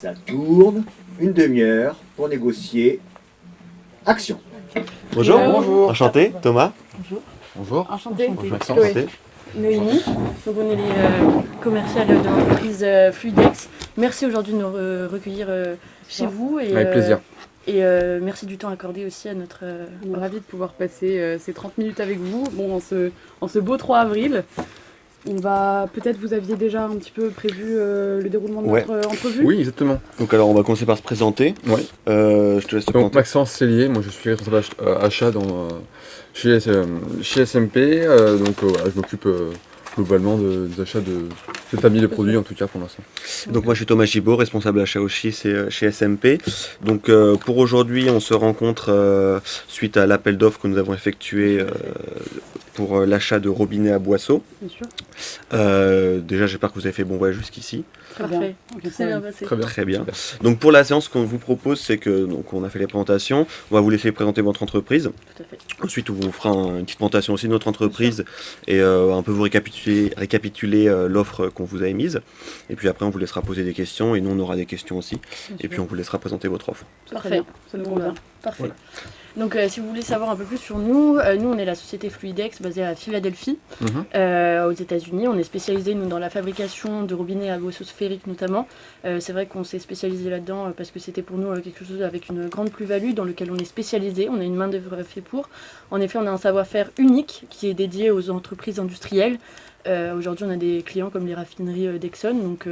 Ça tourne, une demi-heure pour négocier. Action. Bonjour. Bonjour. Enchanté, Thomas. Bonjour. Bonjour. Enchanté. Maxence. Enchanté. Noémie. Donc on est les commerciales de l'entreprise Fluidex. Merci aujourd'hui de nous recueillir chez vous. Et, Avec plaisir. Et merci du temps accordé aussi à notre... On est ravis de pouvoir passer ces 30 minutes avec vous, en ce beau 3 avril. Peut-être vous aviez déjà un petit peu prévu le déroulement de notre entrevue. Oui, exactement. Donc alors on va commencer par se présenter. Ouais. Je te laisse te Donc présenter. Maxence Cellier, moi je suis responsable achat chez SMP. Voilà, je m'occupe globalement des achats de cette famille de produits en tout cas pour l'instant. Donc moi je suis Thomas Gibaud, responsable achat chez SMP. Donc pour aujourd'hui on se rencontre suite à l'appel d'offres que nous avons effectué pour l'achat de robinets à boisseau. Bien sûr. Déjà j'espère que vous avez fait bon voyage jusqu'ici. Parfait. Aucun C'est bien problème. passé. Très bien. Très bien. Donc pour la séance, ce qu'on vous propose, c'est que donc on a fait les présentations, on va vous laisser présenter votre entreprise. Tout à fait. Ensuite, on vous fera une petite présentation aussi de notre entreprise et un peu vous récapituler l'offre qu'on vous a émise. Et puis après, on vous laissera poser des questions et nous, on aura des questions aussi. Et puis, on vous laissera présenter votre offre. Très Parfait. bien, ça nous convient. Parfait. Voilà. Donc si vous voulez savoir un peu plus sur nous, nous on est la société Fluidex basée à Philadelphie, Mhm. aux États-Unis. On est spécialisé nous dans la fabrication de robinets à boisseau sphérique notamment. C'est vrai qu'on s'est spécialisé là-dedans parce que c'était pour nous quelque chose avec une grande plus-value dans lequel on est spécialisé. On a une main d'œuvre fait pour. En effet, on a un savoir-faire unique qui est dédié aux entreprises industrielles. Aujourd'hui, on a des clients comme les raffineries d'Exxon, donc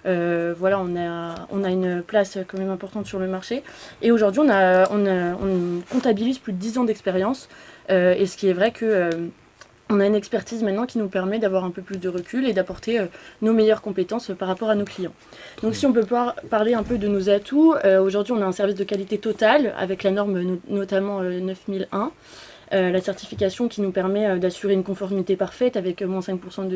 voilà, on a une place quand même importante sur le marché. Et aujourd'hui, on comptabilise plus de 10 ans d'expérience. Et ce qui est vrai que on a une expertise maintenant qui nous permet d'avoir un peu plus de recul et d'apporter nos meilleures compétences par rapport à nos clients. Donc si on peut parler un peu de nos atouts, aujourd'hui on a un service de qualité totale avec la norme notamment 9001. La certification qui nous permet d'assurer une conformité parfaite avec moins 5%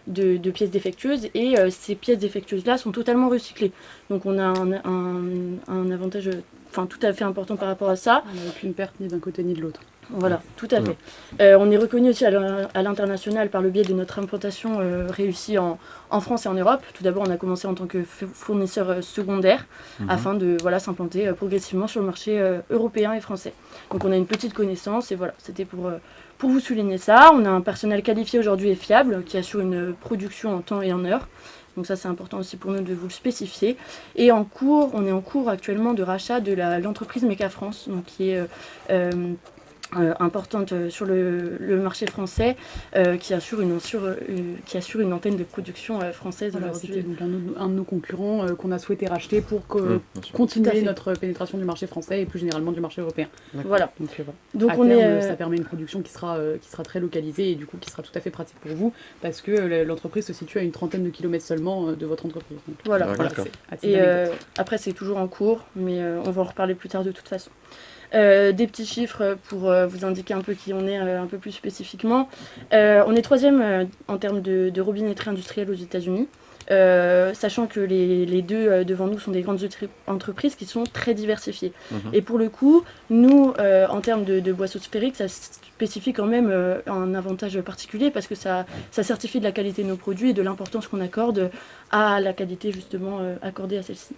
de pièces défectueuses et ces pièces défectueuses-là sont totalement recyclées. Donc on a un avantage tout à fait important par rapport à ça. On n'a aucune perte ni d'un côté ni de l'autre. Voilà, tout à fait. On est reconnu aussi à l'international par le biais de notre implantation réussie en France et en Europe. Tout d'abord, on a commencé en tant que fournisseur secondaire afin de s'implanter progressivement sur le marché européen et français. Donc on a une petite connaissance et voilà, c'était pour vous souligner ça. On a un personnel qualifié aujourd'hui et fiable qui assure une production en temps et en heure. Donc ça c'est important aussi pour nous de vous le spécifier. Et on est en cours actuellement de rachat de l'entreprise Meca France, donc qui est importante sur le marché français, qui assure une antenne de production française Voilà, aujourd'hui. c'était donc un de nos concurrents qu'on a souhaité racheter pour Bien sûr. continuer Tout à fait. notre pénétration du marché français et plus généralement du marché européen. Voilà. Donc, Donc à on terme, est ça permet une production qui sera très localisée et du coup qui sera tout à fait pratique pour vous parce que l'entreprise se situe à une trentaine de kilomètres seulement de votre entreprise. Donc, voilà. D'accord. c'est à titre Et d'anecdote. après c'est toujours en cours, mais on va en reparler plus tard de toute façon. Des petits chiffres pour vous indiquer un peu qui on est un peu plus spécifiquement. On est troisième en termes de robinetterie industrielle aux États-Unis, sachant que les deux devant nous sont des grandes entreprises qui sont très diversifiées. Et pour le coup, nous, en termes de boisseaux sphériques, ça spécifie quand même un avantage particulier parce que ça certifie de la qualité de nos produits et de l'importance qu'on accorde à la qualité justement accordée à celle-ci.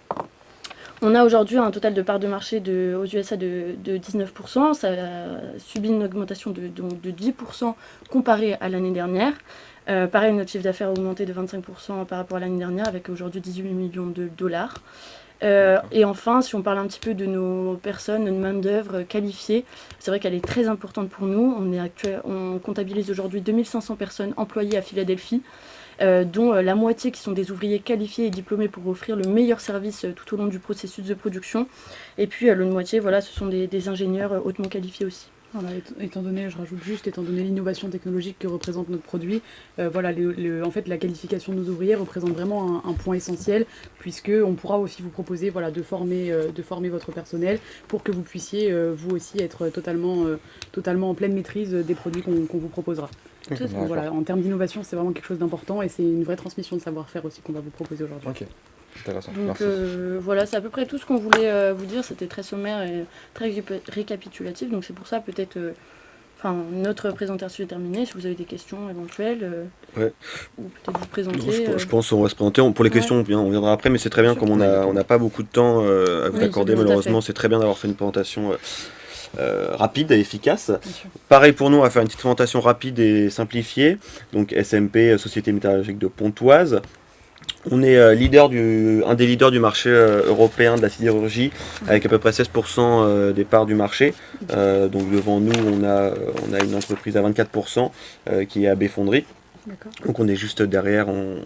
On a aujourd'hui un total de parts de marché aux USA de 19%. Ça a subi une augmentation de 10% comparé à l'année dernière. Pareil, notre chiffre d'affaires a augmenté de 25% par rapport à l'année dernière avec aujourd'hui 18 millions de dollars. Et enfin, si on parle un petit peu de nos personnes, notre main-d'œuvre qualifiée, c'est vrai qu'elle est très importante pour nous. On comptabilise aujourd'hui 2500 personnes employées à Philadelphie. Dont la moitié qui sont des ouvriers qualifiés et diplômés pour offrir le meilleur service tout au long du processus de production. Et puis l'autre moitié, ce sont des ingénieurs hautement qualifiés aussi. Voilà, étant donné l'innovation technologique que représente notre produit, en fait, la qualification de nos ouvriers représente vraiment un point essentiel, puisqu'on pourra aussi vous proposer de former votre personnel pour que vous puissiez vous aussi être totalement en pleine maîtrise des produits qu'on vous proposera. Tout à fait. Donc, voilà, en termes d'innovation, c'est vraiment quelque chose d'important et c'est une vraie transmission de savoir-faire aussi qu'on va vous proposer aujourd'hui. Ok, intéressant. Donc Merci. voilà, c'est à peu près tout ce qu'on voulait vous dire. C'était très sommaire et très récapitulatif. Donc c'est pour ça peut-être Enfin, notre présentation est terminée. Si vous avez des questions éventuelles, Ouais. ou peut-être vous présenter. Je pense qu'on va se présenter. Pour les Ouais. questions, on viendra après, mais c'est très bien, comme on n'a pas beaucoup de temps à vous Oui, accorder, tout à malheureusement, fait. c'est très bien d'avoir fait une présentation rapide et efficace. Bien sûr. Pareil pour nous, on va faire une petite présentation rapide et simplifiée. Donc SMP, Société métallurgique de Pontoise. On est un des leaders du marché européen de la sidérurgie, avec à peu près 16% des parts du marché. Donc devant nous, on a une entreprise à 24% qui est AB Fonderie. D'accord. Donc on est juste derrière, on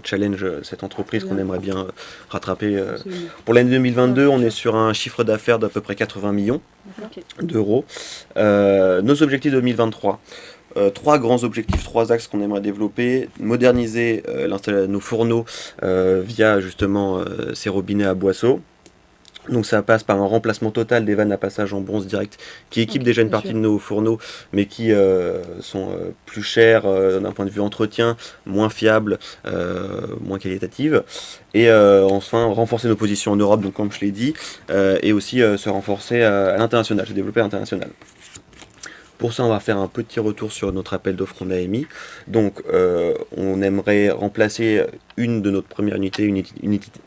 challenge cette entreprise qu'on aimerait bien rattraper. Absolument. Pour l'année 2022, on est sur un chiffre d'affaires d'à peu près 80 millions Ok. d'euros. Nos objectifs 2023. 3 grands objectifs, 3 axes qu'on aimerait développer. Moderniser nos fourneaux via justement ces robinets à boisseau. Donc ça passe par un remplacement total des vannes à passage en bronze direct qui équipent Ok, déjà une bien partie sûr. de nos fourneaux, mais qui sont plus chers d'un point de vue entretien, moins fiables, moins qualitatives. Et enfin renforcer nos positions en Europe, donc comme je l'ai dit, et aussi se renforcer à l'international, se développer à l'international. Pour ça, on va faire un petit retour sur notre appel d'offres qu'on a émis. Donc, on aimerait remplacer une de notre première unité, une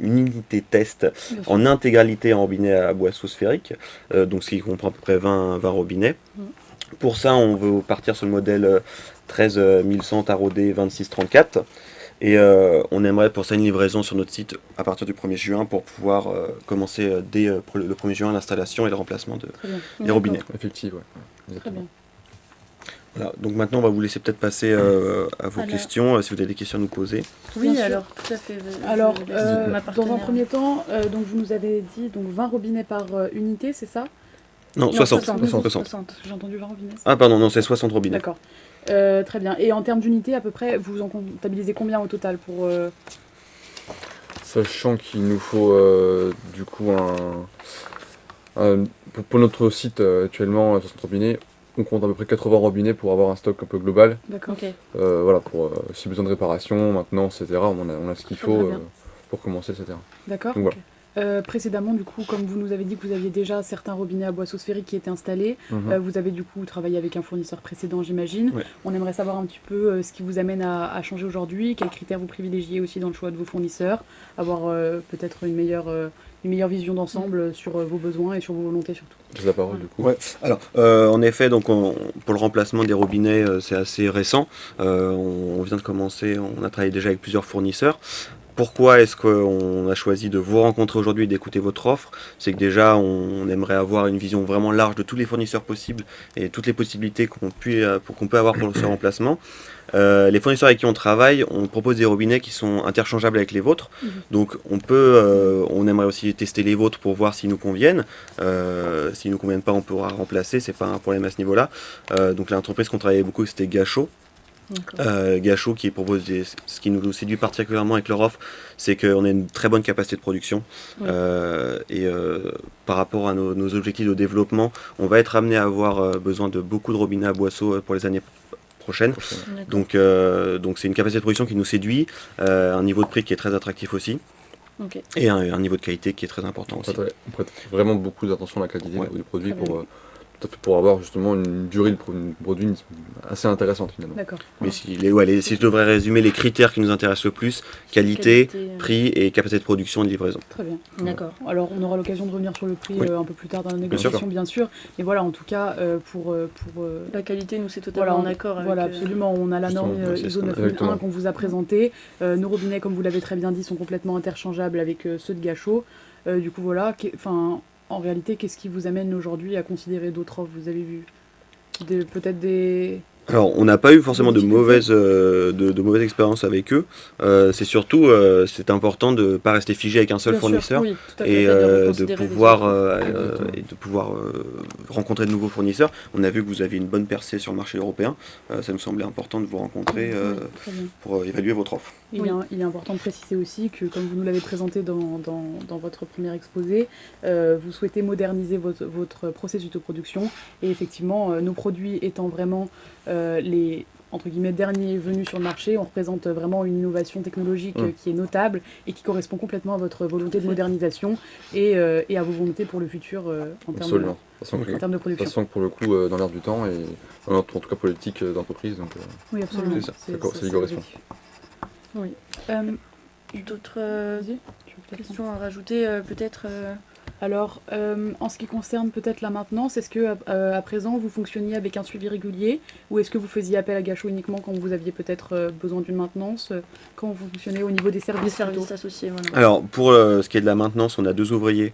unité test, Bien sûr. en intégralité en robinet à boisseau sphérique, donc ce qui comprend à peu près 20 robinets. Pour ça, on veut partir sur le modèle 13100 Tarodé 2634. Et on aimerait pour ça une livraison sur notre site à partir du 1er juin pour pouvoir commencer dès le 1er juin l'installation et le remplacement Très bien. des robinets. Effective, ouais. Très Exactement. bien. Voilà, donc maintenant on va vous laisser peut-être passer à vos Alors. questions, si vous avez des questions à nous poser. Oui, Bien sûr. alors, tout à fait. Alors, je laisse ma dans un partenaire. premier temps, donc vous nous avez dit donc 20 robinets par unité, c'est ça? Non, 60. 60. 60. J'ai entendu 20 robinets. Ah pardon, non, c'est 60 robinets. D'accord. Très bien. Et en termes d'unités, à peu près, vous en comptabilisez combien au total pour Sachant qu'il nous faut du coup pour notre site actuellement, 60 robinets, on compte à peu près 80 robinets pour avoir un stock un peu global. D'accord. Ok. Voilà, pour si besoin de réparation, maintenance, etc. On a ce qu'il Très faut bien. pour commencer, etc. D'accord. Donc voilà. Précédemment, du coup, comme vous nous avez dit que vous aviez déjà certains robinets à boisseau sphérique qui étaient installés, Mhm. vous avez du coup travaillé avec un fournisseur précédent, j'imagine. Ouais. On aimerait savoir un petit peu ce qui vous amène à changer aujourd'hui, quels critères vous privilégiez aussi dans le choix de vos fournisseurs, avoir peut-être une meilleure vision d'ensemble sur vos besoins et sur vos volontés surtout. J'ai la parole du coup. Ouais. Alors, en effet, donc pour le remplacement des robinets, c'est assez récent. On vient de commencer, on a travaillé déjà avec plusieurs fournisseurs. Pourquoi est-ce qu'on a choisi de vous rencontrer aujourd'hui et d'écouter votre offre? C'est que déjà, on aimerait avoir une vision vraiment large de tous les fournisseurs possibles et toutes les possibilités qu'on peut avoir pour ce remplacement. Les fournisseurs avec qui on travaille, on propose des robinets qui sont interchangeables avec les vôtres. Donc on aimerait aussi tester les vôtres pour voir s'ils nous conviennent. S'ils nous conviennent pas, on pourra remplacer, c'est pas un problème à ce niveau-là. Donc l'entreprise qu'on travaillait beaucoup, c'était Gachot. Gachot qui propose ce qui nous séduit particulièrement avec leur offre, c'est qu'on a une très bonne capacité de production. Oui. Par rapport à nos objectifs de développement, on va être amené à avoir besoin de beaucoup de robinets à boisseau pour les années prochaines. D'accord. Donc c'est une capacité de production qui nous séduit, un niveau de prix qui est très attractif aussi, Ok. et un niveau de qualité qui est très important aussi. On prête vraiment beaucoup d'attention à la qualité Ouais. du produit Très bien. pour avoir justement une durée de produit assez intéressante finalement. D'accord. Mais si je devrais résumer les critères qui nous intéressent le plus, qualité, prix et capacité de production et de livraison. Très bien. D'accord. Alors, on aura l'occasion de revenir sur le prix Oui. un peu plus tard dans la sûr. négociation, bien sûr. Mais voilà, en tout cas, pour La qualité, nous, c'est totalement voilà, en accord avec. voilà, absolument. On a la norme Justement, ouais, c'est ce ISO qu'on a. 9001 Exactement. qu'on vous a présentée. Nos robinets, comme vous l'avez très bien dit, sont complètement interchangeables avec ceux de Gachot. Du coup, voilà. En réalité, qu'est-ce qui vous amène aujourd'hui à considérer d'autres offres? Vous avez vu peut-être des... Alors, on n'a pas eu forcément de difficultés. mauvaises expériences avec eux. C'est surtout, c'est important de ne pas rester figé avec un seul Bien sûr, fournisseur Oui, tout à fait. et C'est-à-dire de considérer les pouvoir, autres. rencontrer de nouveaux fournisseurs. On a vu que vous avez une bonne percée sur le marché européen. Ça nous semblait important de vous rencontrer Très bien. pour évaluer votre offre. Il est important de préciser aussi que, comme vous nous l'avez présenté dans votre premier exposé, vous souhaitez moderniser votre processus de production. Et effectivement, nos produits étant vraiment entre guillemets dernier venu sur le marché. On représente vraiment une innovation technologique qui est notable et qui correspond complètement à votre volonté de modernisation et à vos volontés pour le futur en Absolument. termes de Ça production. sent que pour le coup, dans l'air du temps et en tout cas politique d'entreprise. Donc, Oui, absolument. c'est ça, ça y correspond. Oui. D'autres Vas-y, tu veux peut-être questions à rajouter peut-être Alors, en ce qui concerne peut-être la maintenance, est-ce que à présent vous fonctionniez avec un suivi régulier ou est-ce que vous faisiez appel à Gachot uniquement quand vous aviez peut-être besoin d'une maintenance Quand vous fonctionnez au niveau des des services services plutôt associés voilà. Alors, pour ce qui est de la maintenance, on a 2 ouvriers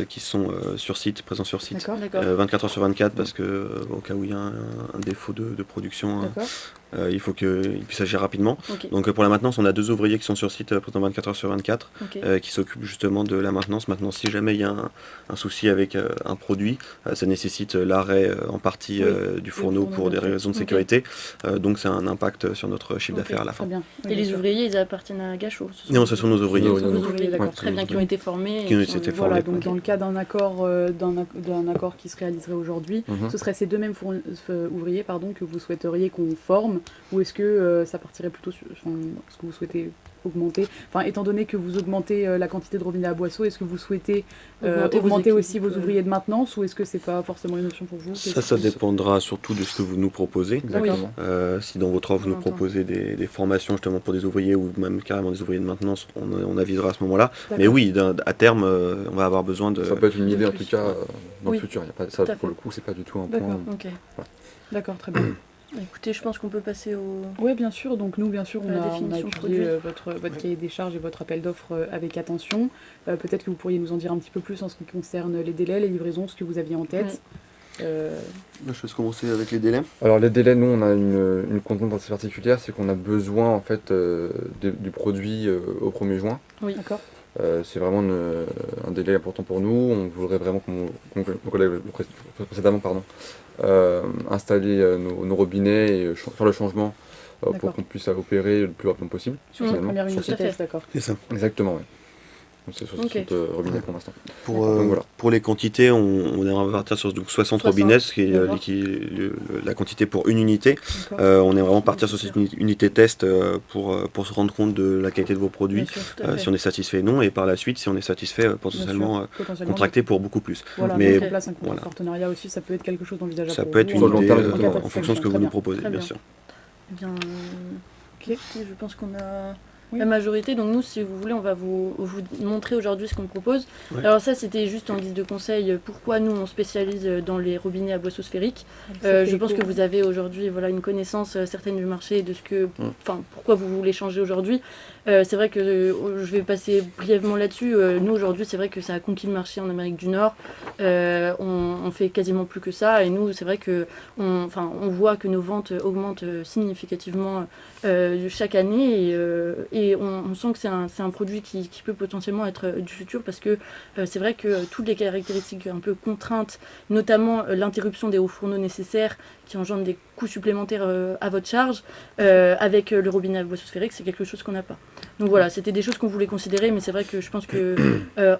qui sont sur site, présents sur site. D'accord, 24 heures sur 24 parce que au cas où il y a un défaut de production, d'accord. il faut qu'il puisse agir rapidement. Ok. Donc pour la maintenance, on a 2 ouvriers qui sont sur site présents 24 heures sur 24 Ok. qui s'occupent justement de la maintenance. Maintenant, si jamais il y a un souci avec un produit, ça nécessite l'arrêt en partie du fourneau pour des raisons de Ok. sécurité. Donc c'est un impact sur notre chiffre Ok, d'affaires à la fin. Très bien. Et les ouvriers, ils appartiennent à Gachot. Non, ce sont nos ouvriers. Nos Vos ouvriers. ouvriers, d'accord. très bien, qui ont été formés. Qui ont et été formés. Voilà, donc Ok. dans le cas d'un accord, d'un accord qui se réaliserait aujourd'hui, ce seraient ces deux mêmes ouvriers que vous souhaiteriez qu'on forme, ou est-ce que ça partirait plutôt sur, est-ce que vous souhaitez augmenter, étant donné que vous augmentez la quantité de robinets à boisseau, est-ce que vous souhaitez augmenter vos aussi vos équipes, ouvriers de maintenance, ou est-ce que c'est pas forcément une option pour vous Ça dépendra surtout de ce que vous nous proposez. Exactement. Si dans votre offre vous nous On entend. proposez des formations justement pour des ouvriers ou même carrément des ouvriers de maintenance, on avisera à ce moment-là. D'accord. Mais oui, à terme, on va avoir besoin de... Ça peut être une idée en plus. tout cas dans Oui. le futur. Il y a pas, ça, Tout à pour fait. le coup, c'est pas du tout un D'accord. point. Ok. D'accord, très bien. Écoutez, je pense qu'on peut passer au... Oui, bien sûr. Donc nous, bien sûr, on La a définition étudié produit. votre cahier des charges et votre appel d'offres avec attention. Peut-être que vous pourriez nous en dire un petit peu plus en ce qui concerne les délais, les livraisons, ce que vous aviez en tête. Je vais commencer avec les délais. Alors les délais, nous on a une contrainte assez particulière, c'est qu'on a besoin en fait du produit au 1er juin. Oui. D'accord. C'est vraiment un délai important pour nous. On voudrait vraiment, comme mon collègue précédemment, installer nos robinets et faire le changement D'accord. pour qu'on puisse opérer le plus rapidement possible. Sur cette finalement. première Tout unité à fait. test, d'accord. C'est ça. Exactement, oui. Donc c'est 60 Ok. robinets pour l'instant. Pour, Donc voilà. pour les quantités, on est partir sur donc 60 60, robinets, ce qui est d'accord. la quantité pour une unité. D'accord. On est vraiment partir sur cette unité test pour se rendre compte de la qualité de vos produits, Bien sûr, Tout à fait. si on est satisfait ou non, et par la suite, si on est satisfait, potentiellement potentiellement. contracter pour beaucoup plus. Voilà, Mais mettre en place un voilà. partenariat aussi, ça peut être quelque chose d'envisageable. Ça pour peut être vous, une Sur le long idée terme, en cas de en fonction de ce que satisfaction. vous Très nous bien. proposez, Très bien bien. sûr. Eh bien, écoutez, je pense qu'on a Oui. la majorité. Donc nous, si vous voulez, on va vous montrer aujourd'hui ce qu'on propose. Ouais. Alors ça, c'était juste en guise de conseil. Pourquoi nous, on spécialise dans les robinets à boisseau sphérique. Ça fait Je pense écho. que vous avez aujourd'hui une connaissance certaine du marché et de ce que, pourquoi vous voulez changer aujourd'hui. C'est vrai que je vais passer brièvement là-dessus. Nous aujourd'hui, c'est vrai que ça a conquis le marché en Amérique du Nord. On fait quasiment plus que ça. Et nous, c'est vrai que on voit que nos ventes augmentent significativement chaque année. Et on sent que c'est un produit qui peut potentiellement être du futur parce que c'est vrai que toutes les caractéristiques un peu contraintes, notamment l'interruption des hauts fourneaux nécessaires qui engendrent des coûts supplémentaires à votre charge, avec le robinet à boisseau sphérique, c'est quelque chose qu'on n'a pas. Donc voilà, c'était des choses qu'on voulait considérer, mais c'est vrai que je pense que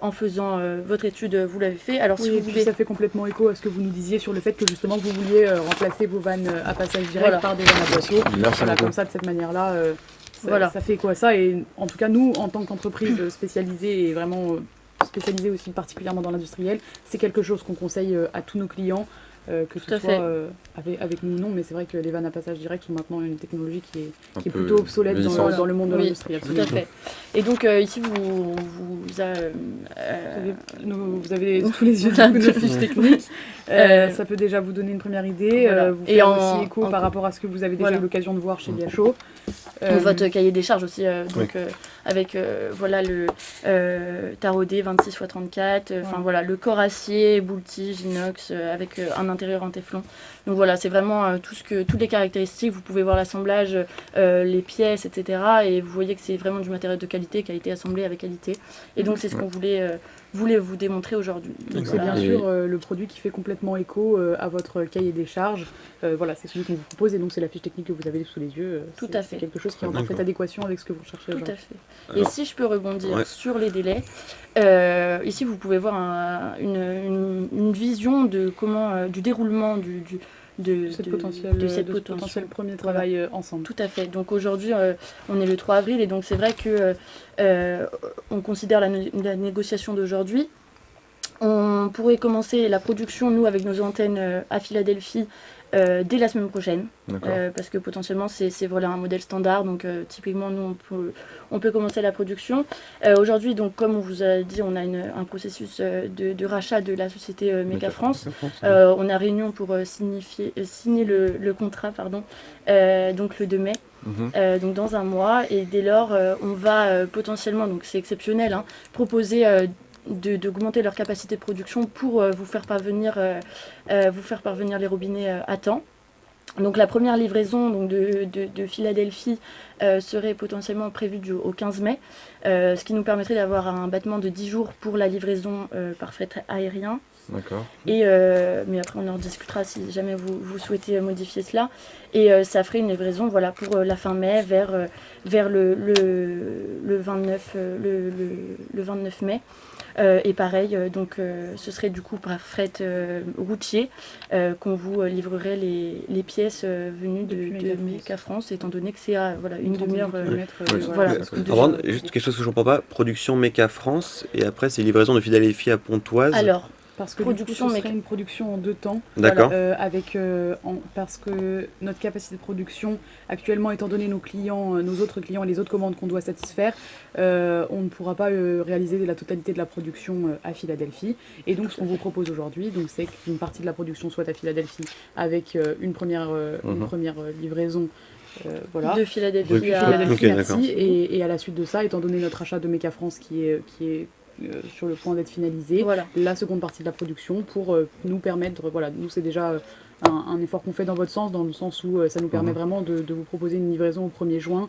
en faisant votre étude, vous l'avez fait. Alors si Oui, et vous puis voulez... ça fait complètement écho à ce que vous nous disiez sur le fait que justement vous vouliez remplacer vos vannes à passage direct Voilà. par des vannes à boisseau. Merci Voilà, beaucoup. comme ça, de cette manière-là, Voilà. ça fait écho à ça. Et en tout cas, nous, en tant qu'entreprise spécialisée et vraiment spécialisée aussi particulièrement dans l'industriel, c'est quelque chose qu'on conseille à tous nos clients, que Tout à ce soit fait. avec nous ou non. Mais c'est vrai que les vannes à passage direct sont maintenant une technologie qui est Un peu plutôt obsolète vieillissante. dans le monde de Oui, l'industrie. tout à fait. Et donc ici, vous Vous avez tous les yeux Voilà, de deux fiches techniques. Ça peut déjà vous donner une première idée, Voilà. vous Et faire en- aussi écho en- par rapport à ce que vous avez déjà Voilà. eu l'occasion de voir chez Gachot. votre cahier des charges aussi, avec voilà le taraudé 26 x 34, enfin Ouais. voilà le corps acier, boule tige, inox, avec un intérieur en téflon. Donc voilà, c'est vraiment toutes les caractéristiques. Vous pouvez voir l'assemblage, les pièces, etc. Et vous voyez que c'est vraiment du matériel de qualité qui a été assemblé avec qualité. Et donc c'est ce qu'on voulait vous démontrer aujourd'hui. Donc c'est bien Et- sûr le produit qui fait complètement écho à votre cahier des charges. Voilà, c'est celui qu'on vous propose et donc c'est la fiche technique que vous avez sous les yeux. Tout C'est- à C'est fait. quelque chose qui est en D'accord. parfaite adéquation avec ce que vous recherchez Tout aujourd'hui. à fait. Alors, Et si je peux rebondir ouais. sur les délais, ici vous pouvez voir une vision de comment du déroulement Cette de cette potentiel potentiel. premier travail ensemble. Tout à fait. Donc aujourd'hui, on est le 3 avril et donc c'est vrai que on considère la négociation d'aujourd'hui. On pourrait commencer la production, nous, avec nos antennes à Philadelphie dès la semaine prochaine. D'accord. Parce que potentiellement, c'est voilà, un modèle standard. Donc typiquement, nous, on peut commencer la production. Aujourd'hui, donc, comme on vous a dit, on a un processus de rachat de la société Meka France. On a réunion pour signer le contrat, donc le 2 mai. Donc dans un mois, et dès lors on va potentiellement, donc c'est exceptionnel, proposer d'augmenter leur capacité de production pour vous faire parvenir les robinets à temps. Donc la première livraison donc, de Philadelphie serait potentiellement prévue au 15 mai, ce qui nous permettrait d'avoir un battement de 10 jours pour la livraison par fret aérien. D'accord. Et, mais après on en discutera si jamais vous souhaitez modifier cela. Et ça ferait une livraison voilà, pour la fin mai vers le 29 mai. Et pareil, donc ce serait du coup par fret routier qu'on vous livrerait les pièces venues de Meka France, étant donné que c'est à voilà, une demi-heure. Voilà. Avant, juste quelque chose que je ne comprends pas, production Meka France, et après c'est livraison de Philadelphie à Pontoise. Alors, parce que production, ce serait une production en 2 temps. D'accord. Parce que notre capacité de production, actuellement, étant donné nos autres clients et les autres commandes qu'on doit satisfaire, on ne pourra pas réaliser la totalité de la production à Philadelphie. Et donc, ce qu'on vous propose aujourd'hui, c'est qu'une partie de la production soit à Philadelphie avec une première livraison. Voilà. De Philadelphie Okay, merci. Et à la suite de ça, étant donné notre achat de Meka France qui est sur le point d'être finalisé, voilà. La seconde partie de la production pour nous permettre, nous c'est déjà un effort qu'on fait dans votre sens, dans le sens où ça nous permet vraiment de vous proposer une livraison au 1er juin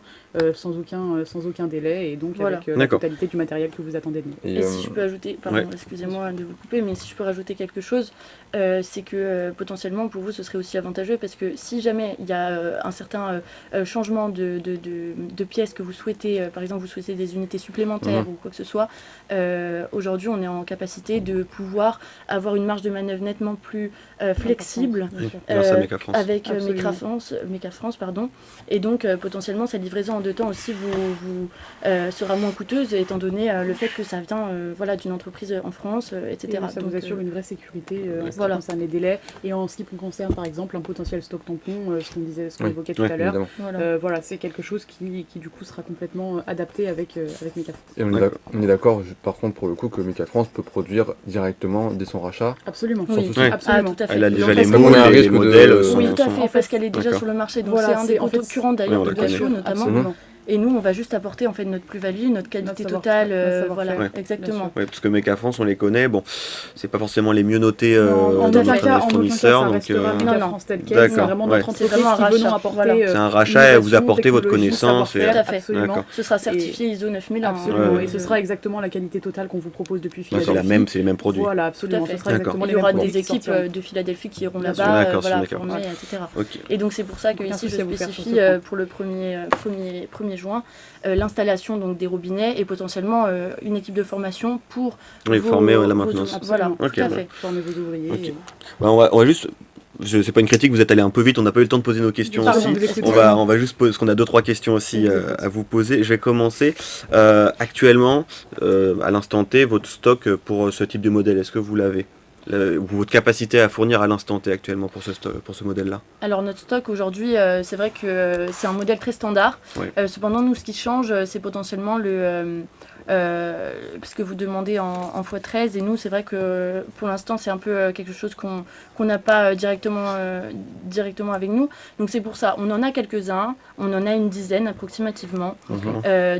sans aucun délai, et donc avec la totalité du matériel que vous attendez de nous. Et si je peux ajouter, excusez-moi de vous couper, mais si je peux rajouter quelque chose, c'est que potentiellement pour vous ce serait aussi avantageux, parce que si jamais il y a un certain changement de pièces que vous souhaitez, par exemple vous souhaitez des unités supplémentaires ou quoi que ce soit, aujourd'hui on est en capacité de pouvoir avoir une marge de manœuvre nettement plus flexible avec Meka France, et donc potentiellement cette livraison en 2 temps aussi sera moins coûteuse, étant donné le fait que ça vient d'une entreprise en France, etc. Et ça vous assure une vraie sécurité en ce qui concerne les délais, et en ce qui concerne par exemple un potentiel stock tampon, ce qu'on évoquait tout à l'heure. C'est quelque chose qui du coup sera complètement adapté avec Meka France. Et on est d'accord par contre pour le coup que Meka France peut produire directement dès son rachat. Absolument. Oui, absolument. tout à fait. Elle a déjà les modèles. Oui, tout à fait, parce qu'elle est déjà sur le marché. Donc c'est un des concurrents d'ailleurs de Dassault notamment. Absolument. Et nous, on va juste apporter en fait notre plus-value, notre qualité totale, exactement. Ouais, parce que Meka France, on les connaît. Bon, c'est pas forcément les mieux notés en dans aucun cas, fournisseurs. ça restera Meka France tel quel. C'est vraiment notre entreprise qui venons apporter. C'est un rachat et vous apportez votre connaissance. Tout à fait. Ce sera certifié ISO 9001. Absolument. Et ce sera exactement la qualité totale qu'on vous propose depuis Philadelphie. C'est les mêmes produits. Voilà, absolument. Ce sera exactement les mêmes mêmes produits. Il y aura des équipes de Philadelphie qui iront là-bas, formées, etc. Et donc c'est pour ça que ici je spécifie pour le 1er juin l'installation donc des robinets et potentiellement une équipe de formation pour former la maintenance. Voilà, tout à fait. Former vos ouvriers. On va juste, c'est pas une critique, vous êtes allé un peu vite, on n'a pas eu le temps de poser nos questions aussi. On va juste poser, parce qu'on a 2-3 questions aussi à vous poser. Je vais commencer. Actuellement, à l'instant T, votre stock pour ce type de modèle, est-ce que vous l'avez ? Votre capacité à fournir à l'instant T actuellement pour ce modèle-là? Alors notre stock aujourd'hui, c'est vrai que c'est un modèle très standard. Cependant, nous, ce qui change, c'est potentiellement parce que vous demandez en x13, et nous, c'est vrai que pour l'instant, c'est un peu quelque chose qu'on n'a pas directement avec nous. Donc c'est pour ça, on en a quelques-uns, on en a une dizaine approximativement.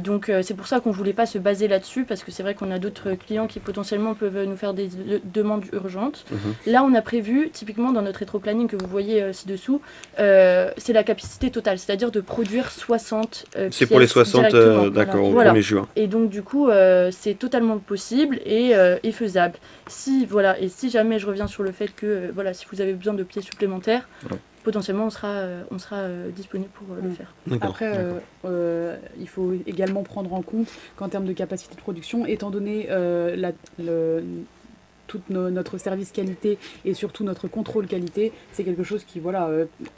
Donc c'est pour ça qu'on ne voulait pas se baser là-dessus, parce que c'est vrai qu'on a d'autres clients qui potentiellement peuvent nous faire des demandes urgentes. Là, on a prévu, typiquement dans notre rétro-planning que vous voyez ci-dessous, c'est la capacité totale, c'est-à-dire de produire 60 pièces. C'est pour les 60, d'accord, au 1er juin. Et donc du coup, c'est totalement possible et faisable. Si jamais je reviens sur le fait que si vous avez besoin de pièces supplémentaires, potentiellement on sera disponible pour le faire. Après, il faut également prendre en compte qu'en termes de capacité de production, étant donné notre service qualité et surtout notre contrôle qualité, c'est quelque chose qui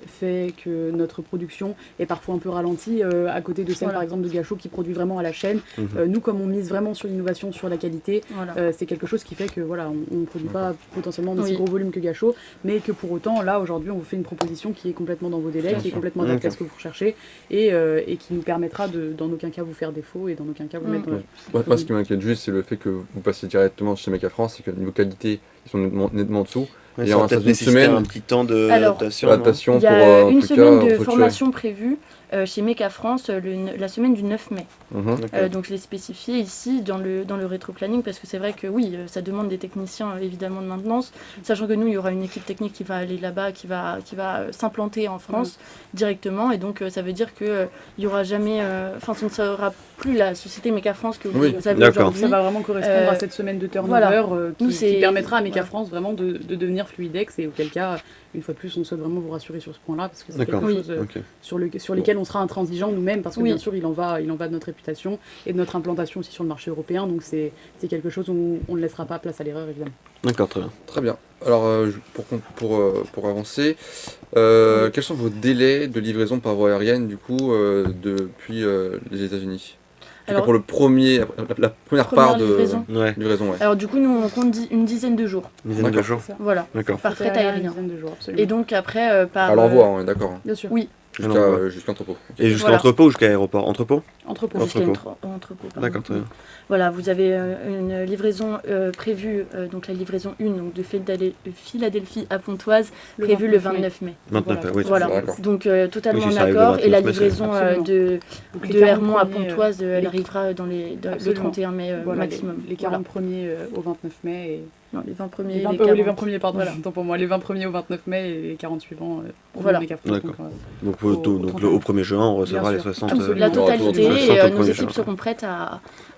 fait que notre production est parfois un peu ralentie à côté de celle par exemple de Gachot qui produit vraiment à la chaîne. Nous, comme on mise vraiment sur l'innovation, sur la qualité, c'est quelque chose qui fait que on ne produit pas potentiellement d'aussi gros volume que Gachot, mais que pour autant, là aujourd'hui, on vous fait une proposition qui est complètement dans vos délais, qui est complètement adaptée à ce que vous recherchez et qui nous permettra de, dans aucun cas, vous faire défaut et dans aucun cas vous mettre. Moi, ce qui m'inquiète juste, c'est le fait que vous passez directement chez Meca France et que niveau qualité, ils sont nettement en dessous. Ouais, et ça va en peut-être une néciter semaine, un petit temps d'adaptation. adaptation. Il y a pour, en une tout semaine cas, de clôturer. formation prévue chez Meca France la semaine du 9 mai. D'accord. Donc je l'ai spécifié ici dans le rétro-planning parce que c'est vrai que oui, ça demande des techniciens évidemment de maintenance, sachant que nous, il y aura une équipe technique qui va aller là-bas, qui va s'implanter en France directement, et donc ça veut dire qu'il n'y aura jamais, ce ne sera plus la société Meca France que vous avez d'accord. aujourd'hui. Ça va vraiment correspondre à cette semaine de turnover qui permettra à Meca France vraiment de devenir Fluidex, et auquel cas, une fois de plus, on souhaite vraiment vous rassurer sur ce point-là parce que c'est quelque chose sur lequel on sera intransigeant nous-mêmes, parce que bien sûr il en va de notre réputation et de notre implantation aussi sur le marché européen, donc c'est quelque chose où on ne laissera pas place à l'erreur évidemment. D'accord, très bien. Très bien. Alors, pour avancer, quels sont vos délais de livraison par voie aérienne, du coup, depuis les États-Unis? Alors, pour la première part de livraison. livraison, ouais. Alors du coup, nous on compte une dizaine de jours. Une dizaine de jours. Voilà. D'accord. Par fret aérien. Une dizaine de jours, absolument. Et donc après par. À l'envoi, on est d'accord. Bien sûr. Oui. Jusqu'à l'entrepôt. Et jusqu'à Voilà. entrepôt ou jusqu'à aéroport? Entrepôt? Entrepôt. Jusqu'à Entrepôt. entrepôt, pardon. D'accord, très bien. Voilà, vous avez une livraison prévue, donc la livraison 1 donc de Philadelphie à Pontoise, prévue le 29 mai. 29, oui, Voilà. D'accord. Donc totalement Oui, ça arrive le d'accord. Et la 29 mai, livraison absolument. de Donc, les Hermont 40 à premiers, Pontoise, elle les- arrivera le Absolument. 31 mai voilà, maximum. les 40 premiers au 29 mai et Non, les 20 premiers. les 20, les 40. les 20 premiers, pardon, Voilà. autant pour moi, les 20 premiers au 29 mai et les 40 suivants au Voilà. Meca France. D'accord. Donc, Donc, au 1er juin, on recevra Bien les sûr. 60. Absolument. La Tout le totalité, monde. et 60 au nos premier équipes juin. seront prêtes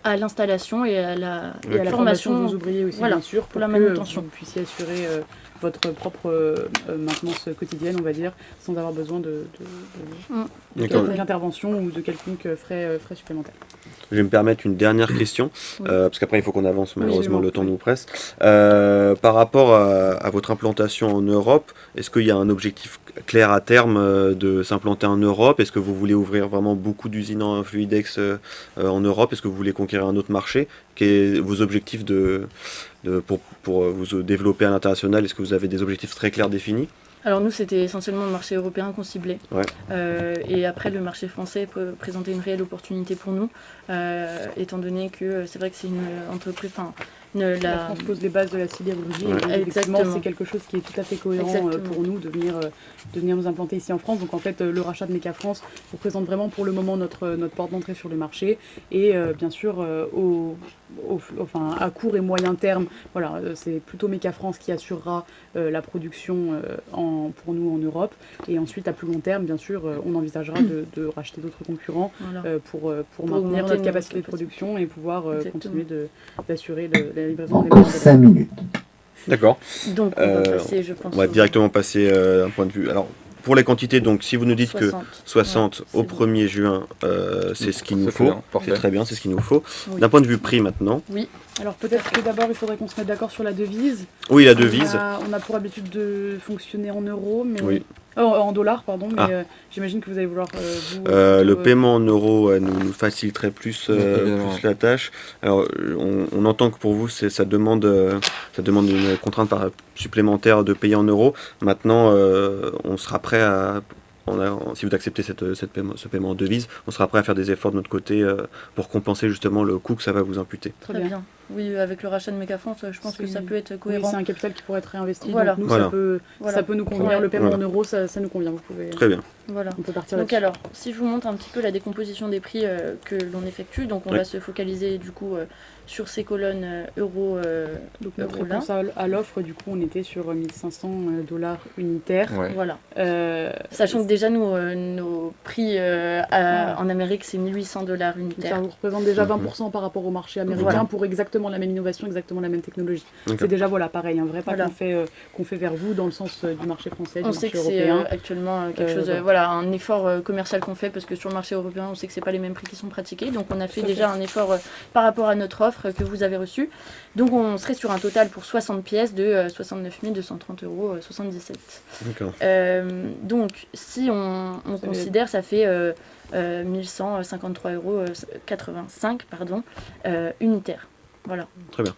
à l'installation et à la et à la formation de vos ouvriers aussi, voilà, bien sûr, pour la que manutention. vous puissiez assurer votre propre maintenance quotidienne, on va dire, sans avoir besoin de D'accord. quelconque intervention ou de quelconque frais supplémentaires. Je vais me permettre une dernière question, Oui. parce qu'après il faut qu'on avance, malheureusement absolument, le temps oui. nous presse. Par rapport à votre implantation en Europe, est-ce qu'il y a un objectif clair à terme de s'implanter en Europe? Est-ce que vous voulez ouvrir vraiment beaucoup d'usines en Fluidex en Europe? Est-ce que vous voulez conquérir un autre marché? Quels sont vos objectifs pour vous développer à l'international? Est-ce que vous avez des objectifs très clairs définis? Alors nous, c'était essentiellement le marché européen qu'on ciblait. Ouais. Et après, le marché français peut présenter une réelle opportunité pour nous, étant donné que c'est vrai que c'est une entreprise... La France pose les bases de la sidérurgie, Ouais. et donc, effectivement, Exactement. c'est quelque chose qui est tout à fait cohérent Exactement. pour nous de venir nous implanter ici en France. Donc en fait, le rachat de Meca France représente vraiment pour le moment notre porte d'entrée sur le marché, et bien sûr à court et moyen terme, voilà, c'est plutôt Meca France qui assurera la production pour nous en Europe, et ensuite à plus long terme, bien sûr, on envisagera de racheter d'autres concurrents Voilà. pour maintenir augmenter notre nos capacité de capacités. production et pouvoir Exactement. continuer d'assurer la livraison des Dans meilleurs 5 minutes. D'accord. Donc on va passer, je pense... On va directement passer d'un point de vue... Alors, pour les quantités, donc si vous nous dites que 60 Ouais, au c'est bon. 1er juin, c'est ce qu'il nous C'est faut. bien, parfait. C'est très bien, c'est ce qu'il nous faut. Oui. D'un point de vue prix maintenant, Alors peut-être que d'abord il faudrait qu'on se mette d'accord sur la devise. oui, la devise. On a pour habitude de fonctionner en euros, mais Oui. en dollars, pardon, mais Ah. J'imagine que vous allez vouloir vous, Le plutôt, paiement en euros nous faciliterait plus évidemment. la tâche. Alors, on entend que pour vous, ça demande une contrainte supplémentaire de payer en euros. Maintenant, on sera prêt à... si vous acceptez ce paiement en devise, on sera prêt à faire des efforts de notre côté pour compenser justement le coût que ça va vous imputer. Très Très bien. bien. Oui, avec le rachat de Meca France, je pense que ça peut être Oui, cohérent. c'est un capital qui pourrait être réinvesti. Voilà. Donc nous, Voilà. ça peut nous convenir. Ouais. Le paiement Voilà. en euros, ça nous convient. Vous pouvez, Très bien. Voilà. on peut partir Donc là-dessus. alors, si je vous montre un petit peu la décomposition des prix que l'on effectue, donc on Oui. va se focaliser du coup sur ces colonnes euros. Donc notre Voilà. réponse à l'offre, du coup, on était sur 1500 $ unitaires. Ouais. Voilà. Euh, Sachant que déjà nos prix en Amérique c'est 1800 $ Ça unitaires. vous représente déjà Mhm. 20% par rapport au marché américain Voilà. pour exactement exactement la même innovation, exactement la même technologie. D'accord. C'est déjà voilà pareil, un vrai pas Voilà. qu'on fait vers vous dans le sens du marché français, On du sait marché que c'est européen. actuellement quelque chose, voilà. un effort commercial qu'on fait parce que sur le marché européen, on sait que c'est pas les mêmes prix qui sont pratiqués. Donc on a fait Tout à déjà un effort par rapport à notre offre que vous avez reçue. Donc on serait sur un total pour 60 pièces de 69 230 euros 77. D'accord. Donc si on Ça considère, ça fait 1153 euros 85 unitaire. Voilà. Très bien.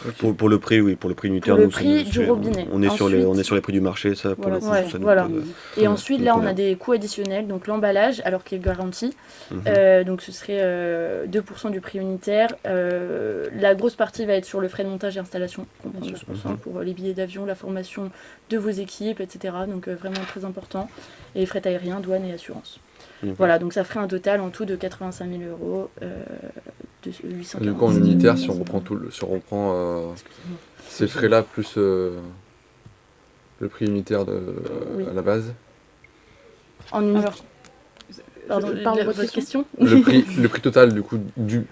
Ok. Pour le prix, oui, pour le prix unitaire, Pour le nous, prix du robinet. on est sur les Ensuite- prix du marché, ça pour Voilà, le coup, c'est ça ça. nous Voilà. pose- Et ensuite, là, on a problème. des coûts additionnels, donc l'emballage, alors qu'il est garanti. Mhm. Donc ce serait 2% du prix unitaire. La grosse partie va être sur le frais de montage et installation, on prend Bien sûr. 2% pour les billets d'avion, la formation de vos équipes, etc. Donc vraiment très important. Et les frais aériens, douane et assurance. Mhm. Voilà, donc ça ferait un total en tout de 85 000 euros, de 840. Du coup, en unitaire, si on reprend ces frais-là plus le prix unitaire Oui. à la base, En unité. Alors, Pardon, parle de votre votre question. le prix total du coup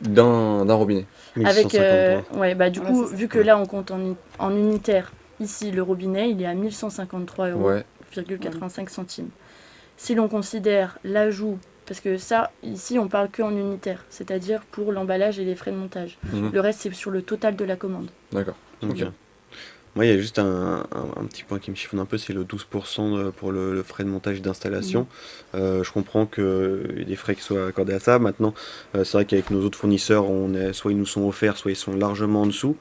d'un robinet. Avec, 1153. ouais, bah, du Voilà, coup, c'est ça. vu que là on compte en unitaire, ici le robinet il est à 1153 euros. Ouais. 85 centimes. Si l'on considère l'ajout, parce que ça, ici, on parle que en unitaire, c'est-à-dire pour l'emballage et les frais de montage. Mhm. Le reste, c'est sur le total de la commande. D'accord. Ok. Ok. Moi, il y a juste un petit point qui me chiffonne un peu, c'est le 12% pour le frais de montage et d'installation. Je comprends qu'il y a des frais qui soient accordés à ça. Maintenant, c'est vrai qu'avec nos autres fournisseurs, soit ils nous sont offerts, soit ils sont largement en dessous.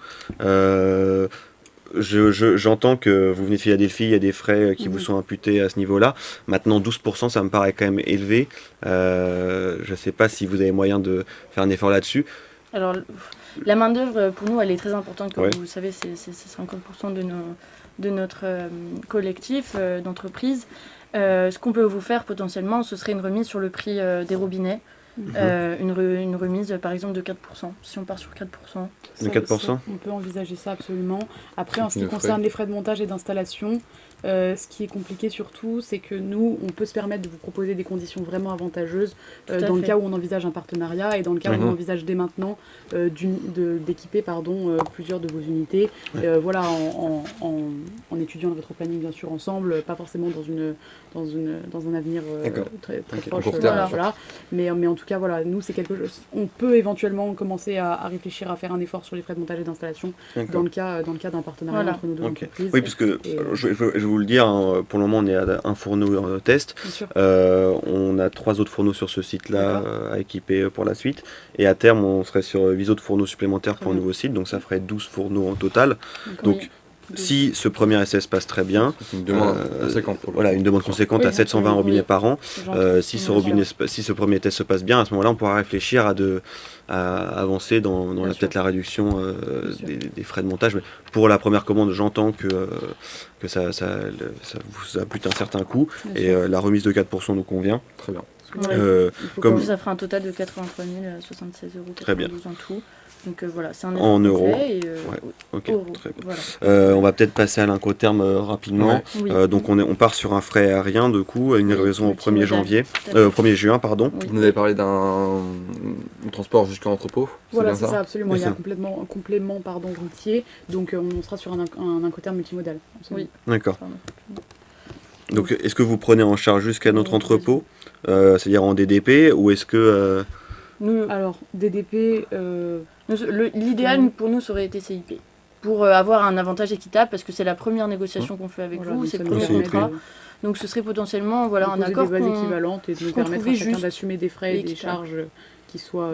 J'entends que vous venez de Philadelphie, il y a des frais qui vous sont imputés à ce niveau-là. Maintenant, 12%, ça me paraît quand même élevé. Je ne sais pas si vous avez moyen de faire un effort là-dessus. Alors, la main-d'œuvre, pour nous, elle est très importante. Comme Ouais. vous le savez, c'est 50% de notre collectif d'entreprise. Ce qu'on peut vous faire potentiellement, ce serait une remise sur le prix des robinets. Une remise, par exemple, de 4%. Si on part sur 4%. De 4%? On peut envisager ça absolument. Après, en ce qui Le frais. concerne les frais de montage et d'installation, ce qui est compliqué surtout, c'est que nous, on peut se permettre de vous proposer des conditions vraiment avantageuses Tout à dans le fait. cas où on envisage un partenariat et dans le cas où Mhm. on envisage dès maintenant d'équiper plusieurs de vos unités. Voilà, en étudiant le rétroplanning bien sûr ensemble, pas forcément dans un avenir D'accord. très Ok. proche. Court terme, Voilà. Mais en tout cas, voilà, nous, c'est quelque chose. On peut éventuellement commencer à réfléchir à faire un effort sur les frais de montage et d'installation dans le cas d'un partenariat Voilà. entre nos deux Ok. entreprises. Oui, puisque Et, je vais vous le dire, hein, pour le moment, on est à un fourneau test. bien sûr. On a 3 autres fourneaux sur ce site-là D'accord. à équiper pour la suite. Et à terme, on serait sur 8 autres fourneaux supplémentaires Très pour un bien. nouveau site. Donc ça ferait 12 fourneaux en total. D'accord. Donc, Oui. si ce premier essai se passe très bien, C'est une demande Euh, conséquente pour le voilà, une demande conséquente Oui, à 720 oui. robinets par an. J'entends. Si Bien sûr. si ce premier test se passe bien, à ce moment-là, on pourra réfléchir à avancer dans Bien peut-être sûr. la réduction Bien sûr. des frais de montage. Mais pour la première commande, j'entends que ça vous impute un certain coût. Bien Et sûr. la remise de 4% nous convient. Très bien. Parce que, Ouais. il faut comme- qu'on- Ça fera un total de 83 076 euros Très bien. en tout. Donc voilà, c'est un En effort euros. complet et, Ouais. Ok, euros. très bien. Voilà. On va peut-être passer à l'incoterm rapidement. Ouais. Oui. Donc on part sur un frais aérien de coup, une Oui, livraison au 1er multimodal. janvier, Tout à fait. 1er juin pardon. Oui. Vous nous avez parlé d'un transport jusqu'à l'entrepôt. Voilà, bien c'est ça, absolument. Il y a C'est un complément routier, donc on sera sur un incoterm multimodal. absolument. Oui. D'accord. Pardon. Donc est-ce que vous prenez en charge jusqu'à notre Oui, entrepôt, c'est-à-dire en DDP, ou est-ce que Nous, Alors, DDP, l'idéal pour nous, ça aurait été CIP. Pour avoir un avantage équitable, parce que c'est la première négociation qu'on fait avec voilà, vous, donc c'est ça le nous premier c'est permet contrat. Donc ce serait potentiellement voilà, un proposer accord des bases qu'on- équivalentes et de nous qu'on permettre à trouvait chacun juste d'assumer des frais et des équitable. charges qui soient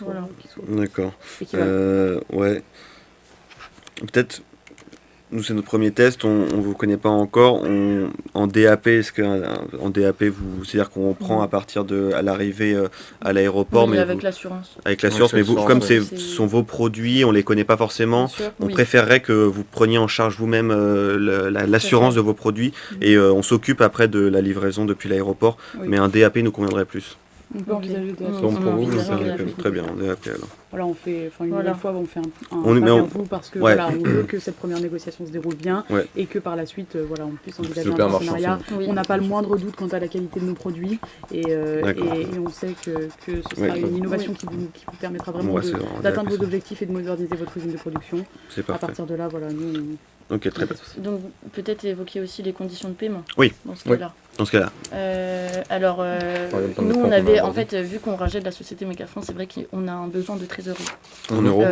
Voilà. D'accord. équivalentes. Ouais. Peut-être, nous c'est notre premier test, on ne vous connaît pas encore. En DAP, est-ce que en DAP, c'est-à-dire qu'on prend à partir à l'arrivée à l'aéroport, Oui, mais avec vous- l'assurance. avec l'assurance, Avec mais vous, l'assurance, comme ouais. ce sont vos produits, on les connaît pas forcément. Bien sûr, On oui. préférerait que vous preniez en charge vous-même l'assurance fait. de vos produits Mhm. et on s'occupe après de la livraison depuis l'aéroport. Oui. Mais un DAP nous conviendrait plus. On peut Ok. envisager de Mm. C'est bon pour On vous, envisage ça, de la Ok, suite. très bien, on est appelé alors. Voilà, on fait, enfin une Voilà. nouvelle fois, on fait un On est- pas mais vers on- vous parce que Ouais. voilà, on veut que cette première négociation se déroule bien Ouais. et que par la suite, voilà, on puisse envisager le un plaît, un marché partenariat. ensemble. Oui. On n'a pas le moindre doute quant à la qualité de nos produits et D'accord. on sait que ce sera Ouais. une innovation qui vous permettra vraiment Ouais, c'est vraiment d'atteindre vos intéressant. objectifs et de moderniser votre usine de production. C'est À parfait. partir de là, voilà, nous, Ok, très bien. Donc peut-être évoquer aussi les conditions de paiement. Oui. Dans ce Oui. cas-là. Dans ce cas-là, Alors, Par exemple, nous, le on plan avait, qu'on a en fait, vu qu'on rachète la société Mécafrance, c'est vrai qu'on a un besoin de trésorerie. en euros.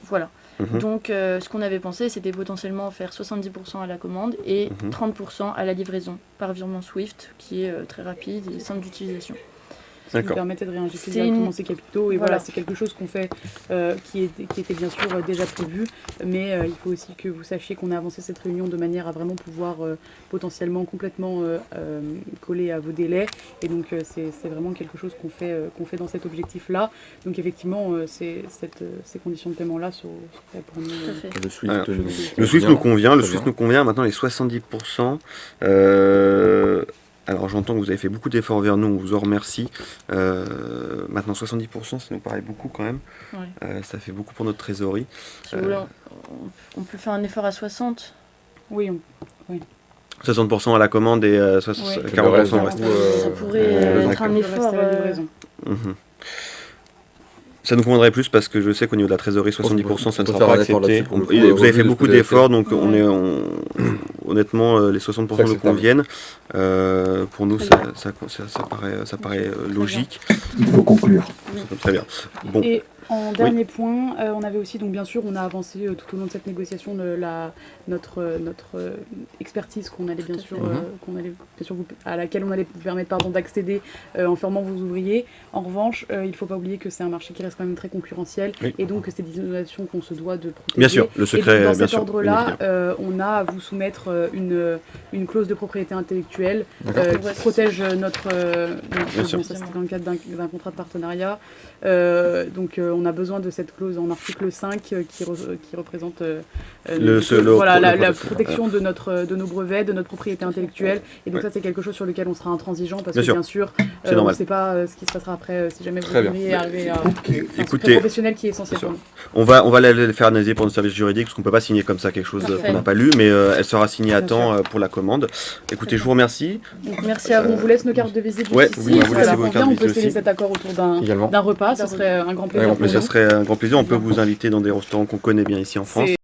Voilà. Mhm. Donc, ce qu'on avait pensé, c'était potentiellement faire 70% à la commande et Mhm. 30% à la livraison par virement Swift, qui est très rapide et simple d'utilisation. qui nous D'accord. permettait de réinjecter C'est directement une- ces capitaux. Et Voilà. voilà, c'est quelque chose qu'on fait qui était bien sûr déjà prévu, mais il faut aussi que vous sachiez qu'on a avancé cette réunion de manière à vraiment pouvoir potentiellement complètement coller à vos délais. Et donc c'est vraiment quelque chose qu'on fait dans cet objectif-là. Donc effectivement, ces conditions de paiement-là sont faites pour nous. Tout à fait. Le Swift, Alors, nous Le Swift convient. nous convient, le Très Swift bien. nous convient. Maintenant, les 70%. Alors, j'entends que vous avez fait beaucoup d'efforts vers nous, on vous en remercie. Maintenant, 70%, ça nous paraît beaucoup quand même. Ouais. Ça fait beaucoup pour notre trésorerie. Si vous voulez, on peut faire un effort à 60. Oui, 60% à la commande et Ouais. 40% au reste, reste. Ça pourrait d'accord. être un le reste effort. à la livraison. Mhm. Ça nous conviendrait plus parce que je sais qu'au niveau de la trésorerie, 70%, ça ne On peut sera faire pas un effort accepté. là-dessus pour le coup, Vous avez au vu fait de beaucoup ce que vous avez d'efforts, fait. donc honnêtement, les 60% C'est nous acceptable. conviennent. Pour nous, Très ça paraît logique. Il faut conclure. Très bien. Bon, Et en dernier point, on avait aussi, donc bien sûr, on a avancé tout au long de cette négociation notre expertise qu'on allait bien sûr, à laquelle on allait vous permettre d'accéder en formant vos ouvriers. En revanche, il ne faut pas oublier que c'est un marché qui reste quand même très concurrentiel Oui. et donc que c'est des innovations qu'on se doit de protéger. bien sûr, le Et secret, donc, dans bien cet sûr. ordre-là, bien on a à vous soumettre une clause de propriété intellectuelle D'accord. qui protège notre Bien sûr. bon, ça, c'était dans le cadre d'un contrat de partenariat. Donc on a besoin de cette clause en article 5 qui représente la protection de nos brevets, de notre propriété intellectuelle. Et donc Ouais. ça c'est quelque chose sur lequel on sera intransigeant parce Bien que sûr. bien sûr C'est on normal. ne sait pas ce qui se passera après si jamais vous Très bien. devriez arriver à Ok. un secret Écoutez, professionnel qui est essentiel bien pour sûr. nous. On va le faire analyser pour nos services juridiques parce qu'on ne peut pas signer comme ça quelque chose Parfait. qu'on n'a pas lu, mais elle sera signée à Bien temps pour la commande. Écoutez, je vous remercie. Donc, merci à vous. On vous laisse nos cartes de visite juste Ouais, ici. oui, on vous Si laisse ça vos vous cartes convient, de on peut visite sceller aussi. cet accord autour Également. d'un repas. Ce serait un grand plaisir Ouais, pour Mais ça nous. serait un grand plaisir. On peut vous inviter dans des restaurants qu'on connaît bien ici en France. C'est